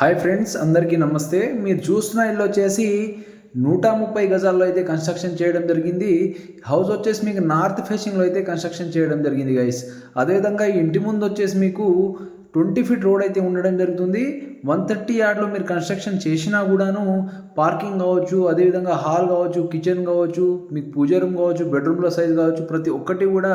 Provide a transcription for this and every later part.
Hi friends, అందరికీ నమస్తే. మీరు చూస్తున్న ఇల్లు వచ్చేసి 130 గజాల్లో అయితే కన్స్ట్రక్షన్ చేయడం జరిగింది. హౌస్ వచ్చేసి మీకు నార్త్ ఫేసింగ్లో అయితే కన్స్ట్రక్షన్ చేయడం జరిగింది గైస్. అదేవిధంగా ఈ ఇంటి ముందు వచ్చేసి మీకు 20 ఫీట్ రోడ్ అయితే ఉండడం జరుగుతుంది. 130 యార్డ్లో మీరు కన్స్ట్రక్షన్ చేసినా కూడాను పార్కింగ్ కావచ్చు, అదేవిధంగా హాల్ కావచ్చు, కిచెన్ కావచ్చు, మీకు పూజ రూమ్ కావచ్చు, బెడ్రూమ్లో సైజ్ కావచ్చు, ప్రతి ఒక్కటి కూడా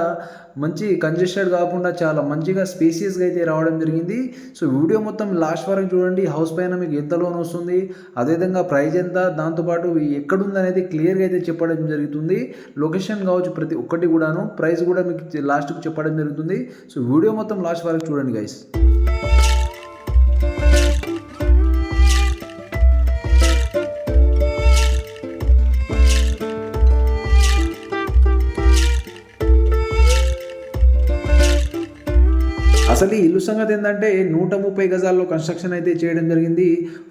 మంచి కంజెస్టెడ్ కాకుండా చాలా మంచిగా స్పేసియస్గా అయితే రావడం జరిగింది. సో వీడియో మొత్తం లాస్ట్ వరకు చూడండి. హౌస్ పైన మీకు ఎంత లోన్ వస్తుంది, అదేవిధంగా ప్రైస్ ఎంత, దాంతోపాటు ఎక్కడుందనేది క్లియర్గా అయితే చెప్పడం జరుగుతుంది. లొకేషన్ కావచ్చు, ప్రతి ఒక్కటి కూడాను ప్రైస్ కూడా మీకు లాస్ట్కి చెప్పడం జరుగుతుంది. సో వీడియో మొత్తం లాస్ట్ వరకు చూడండి గైస్. అసలు ఈ ఇల్లు సంగతి ఏంటంటే 130 గజాల్లో కన్స్ట్రక్షన్ అయితే చేయడం జరిగింది.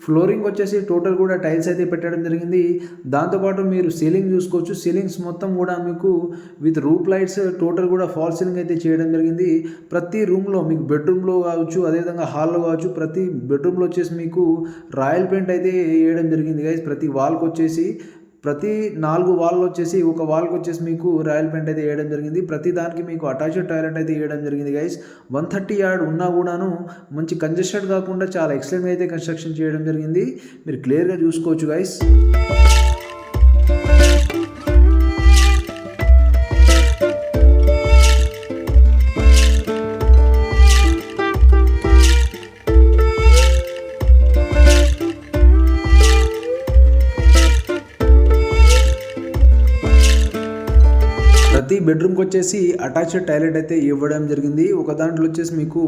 ఫ్లోరింగ్ వచ్చేసి టోటల్ కూడా టైల్స్ అయితే పెట్టడం జరిగింది. దాంతోపాటు మీరు సీలింగ్ చూసుకోవచ్చు. సీలింగ్స్ మొత్తం కూడా మీకు విత్ రూప్ లైట్స్ టోటల్ కూడా ఫాల్ సీలింగ్ అయితే చేయడం జరిగింది. ప్రతి రూమ్లో మీకు బెడ్రూమ్లో కావచ్చు, అదేవిధంగా హాల్లో కావచ్చు, ప్రతి బెడ్రూమ్లో వచ్చేసి మీకు రాయల్ పెయింట్ అయితే వేయడం జరిగింది గైస్. ప్రతి వాల్కి వచ్చేసి ప్రతి 4 వాల్ వచ్చేసి ఒక వాల్కి వచ్చేసి మీకు రాయల్ పెయింట్ అయితే వేయడం జరిగింది. ప్రతి దానికి మీకు అటాచ్డ్ టాయిలెట్ అయితే వేయడం జరిగింది గైస్. 130 యార్డ్ ఉన్నా కూడాను మంచి కంజెస్టెడ్ కాకుండా చాలా ఎక్సలెంట్గా అయితే కన్స్ట్రక్షన్ చేయడం జరిగింది. మీరు క్లియర్గా చూసుకోవచ్చు గైస్. ప్రతి బెడ్రూమ్కి వచ్చేసి అటాచ్డ్ టాయిలెట్ అయితే ఇవ్వడం జరిగింది. ఒక దాంట్లో వచ్చేసి మీకు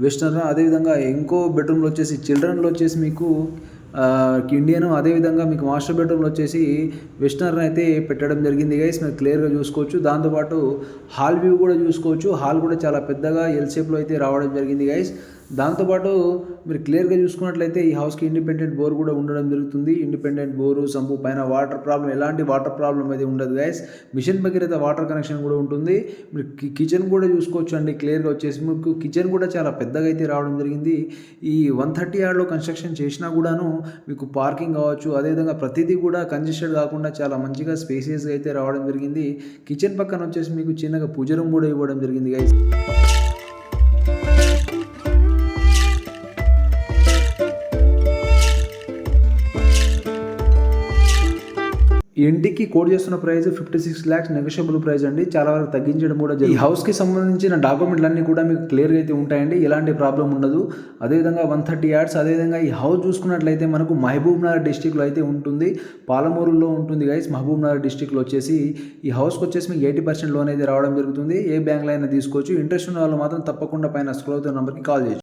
వెస్టర్న్, అదేవిధంగా ఇంకో బెడ్రూమ్లో వచ్చేసి చిల్డ్రన్లో వచ్చేసి మీకు ఇండియన్, అదేవిధంగా మీకు మాస్టర్ బెడ్రూమ్లో వచ్చేసి వెస్టర్న్ అయితే పెట్టడం జరిగింది గైస్. మీరు క్లియర్గా చూసుకోవచ్చు. దాంతోపాటు హాల్ వ్యూ కూడా చూసుకోవచ్చు. హాల్ కూడా చాలా పెద్దగా ఎల్ షేప్లో అయితే రావడం జరిగింది గైస్. దాంతోపాటు మీరు క్లియర్గా చూసుకున్నట్లయితే ఈ హౌస్కి ఇండిపెండెంట్ బోర్ కూడా ఉండడం జరుగుతుంది. ఇండిపెండెంట్ బోరు, సంపు, పైన వాటర్ ప్రాబ్లం, ఎలాంటి వాటర్ ప్రాబ్లం అయితే ఉండదు guys. Mission Bhagiratha water connection కూడా ఉంటుంది. మీరు కిచెన్ కూడా చూసుకోవచ్చు అండి. క్లియర్గా వచ్చేసి మీకు కిచెన్ కూడా చాలా పెద్దగా అయితే రావడం జరిగింది. ఈ 130 యార్డ్లో కన్స్ట్రక్షన్ చేసినా కూడాను మీకు పార్కింగ్ కావచ్చు, అదేవిధంగా ప్రతిదీ కూడా కంజెస్టెడ్ కాకుండా చాలా మంచిగా స్పేసియస్గా అయితే రావడం జరిగింది. కిచెన్ పక్కన వచ్చేసి మీకు చిన్నగా పూజ రూమ్ కూడా ఇవ్వడం జరిగింది గైస్. ఇంటికి కోట్ చేస్తున్న ప్రైస్ 56 lakhs నెగోషియబుల్ ప్రైస్ అండి. చాలా వరకు తగ్గించడం కూడా జరిగింది. ఈ హౌస్కి సంబంధించిన డాక్యుమెంట్లు అన్నీ కూడా మీకు క్లియర్గా అయితే ఉంటాయండి. ఎలాంటి ప్రాబ్లం ఉండదు. అదేవిధంగా 130 yards. అదేవిధంగా ఈ హౌస్ చూసుకున్నట్లయితే మనకు మహబూబ్ నగర్ డిస్టిక్లో అయితే ఉంటుంది. పాలమూరులో ఉంటుంది గైస్. మహబూబ్ నగర్ డిస్టిక్లో వచ్చేసి ఈ హౌస్కి వచ్చేసి మీకు 80% లోన్ అయితే రావడం జరుగుతుంది. ఏ బ్యాంక్లో అయినా తీసుకోవచ్చు. ఇంట్రెస్ట్ ఉన్న వాళ్ళు మాత్రం తప్పకుండా పైన స్క్రోల్ అవుతున్న నెంబర్కి కాల్ చేయొచ్చు.